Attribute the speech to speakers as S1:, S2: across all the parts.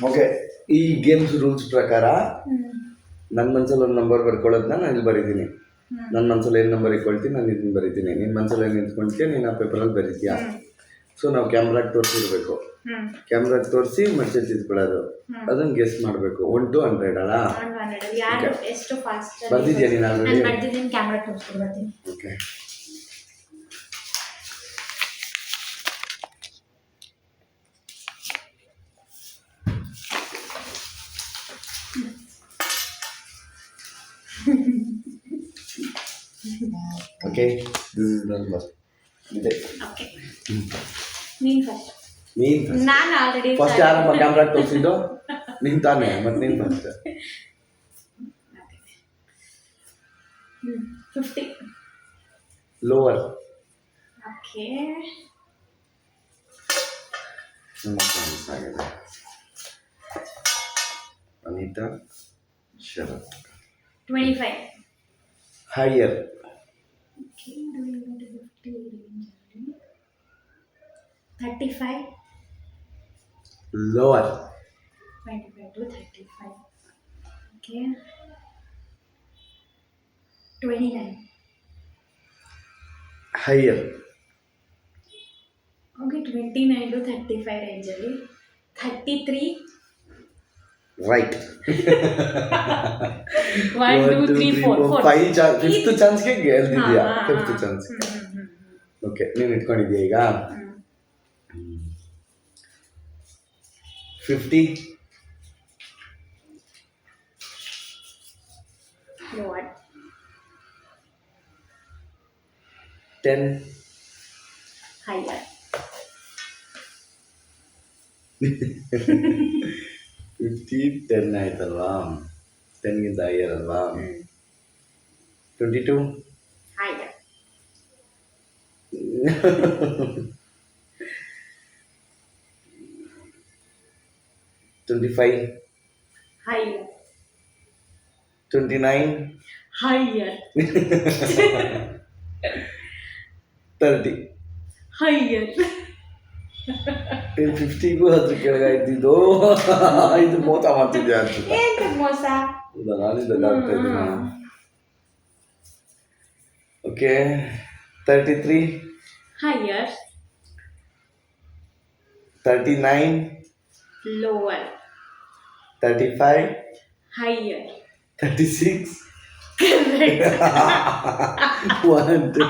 S1: Okay, ಈ games rules ಪ್ರಕಾರ ನನ್ನ ಮನಸ್ಸಲ್ಲಿ ಒಂದು ನಂಬರ್ ಬರ್ಕೊಳ್ಳೋದನ್ನ ನಾನು ಇಲ್ಲಿ ಬರೀತೀನಿ. ನನ್ನ ಮನಸ್ಸಲ್ಲಿ ಏನು ನಂಬರ್ ಇಟ್ಕೊಳ್ತೀನಿ ನಾನು ಇದನ್ನ ಬರೀತೀನಿ. ನಿನ್ನ ಮನಸ್ಸಲ್ಲಿ ಏನು ನಿಂತ್ಕೊಳ್ತೀಯ ನೀನು ಆ ಪೇಪರಲ್ಲಿ ಬರೀತೀಯಾ. ಸೊ ನಾವು ಕ್ಯಾಮ್ರಾಗೆ ತೋರಿಸಿರ್ಬೇಕು. ಕ್ಯಾಮ್ರಾಗೆ ತೋರಿಸಿ ಮತ್ತೆ ತಿದ್ಕೊಳ್ಳೋದು. ಅದನ್ನು ಗೆಸ್ ಮಾಡಬೇಕು. 1 to 100 ಅಲ್ಲ. ಬರ್ದಿದ್ಯಾ ನೀನು already? Okay, okay, this is the number. ಇದೆ.
S2: ಓಕೆ, ನೀನು ಫಸ್ಟ್. ನಾನು ಆಲ್ರೆಡಿ
S1: ಫಸ್ಟ್ ಯಾರಮ್ಮ ಕ್ಯಾಮ್ರಾಗೆ ತೋರಿಸಿದ್ದು? ನೀನು ತಾನೇ, ಮತ್ತೆ ನೀನು ಫಸ್ಟ್.
S2: 50.
S1: ಲೋವರ್.
S2: ಓಕೆ,
S1: ಆಗಿದೆ. ಅನಿತಾ, ಶರತ್.
S2: 25.
S1: Higher.
S2: Okay, do you want to 50 range? 35.
S1: Lower.
S2: 25 to 35. Okay. 29.
S1: Higher.
S2: Okay, 29 to 35 range ಅಲ್ಲಿ 33.
S1: Right.
S2: 1 2 3 4
S1: ಫಿಫ್ತ್ ಚಾನ್ಸ್ಗೆ ಗೆಲ್ದಿದ್ಯಾ? Fifth chance. ಓಕೆ, ನೀನು ಇಟ್ಕೊಂಡಿದ್ಯಾ ಈಗ? 50.
S2: Lower.
S1: 10.
S2: Higher.
S1: 50 10 ಆಯ್ತಲ್ವಾ? 10ಗಿಂತ ಹೈಯರ್ ಅಲ್ವಾ? 22.
S2: Higher.
S1: 25.
S2: Higher.
S1: 29.
S2: Higher.
S1: 30.
S2: Higher.
S1: 50ಗೂ ಅದ್ರ ಕೆಳಗಾಯ್ತಿದ್ದು. ಇದು ಮೋಸ ಮಾಡ್ತಿದ್ಯಾ ಅನ್ಸುತ್ತೆ.
S2: ಏನು ಮೋಸ?
S1: ಹೌದಾ, ನಾನಿಂದ ಆಗ್ತಾ ಇದ್ದೀನಿ. Okay, 33.
S2: Higher.
S1: 39.
S2: Lower.
S1: 35.
S2: Higher.
S1: 36. 1 2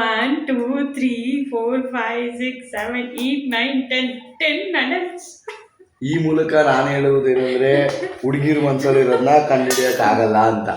S2: 1 2 3 4 5 6 7 8 9 10 minutes.
S1: ಈ ಮೂಲಕ ನಾನು ಹೇಳುವುದೇನೆಂದ್ರೆ ಹುಡುಗಿರ ಮನಸ್ಸಲ್ಲಿರೋದನ್ನ ಕಂಡುಹಿಡಿಯೋಕ್ಕಾಗಲ್ಲ ಅಂತ.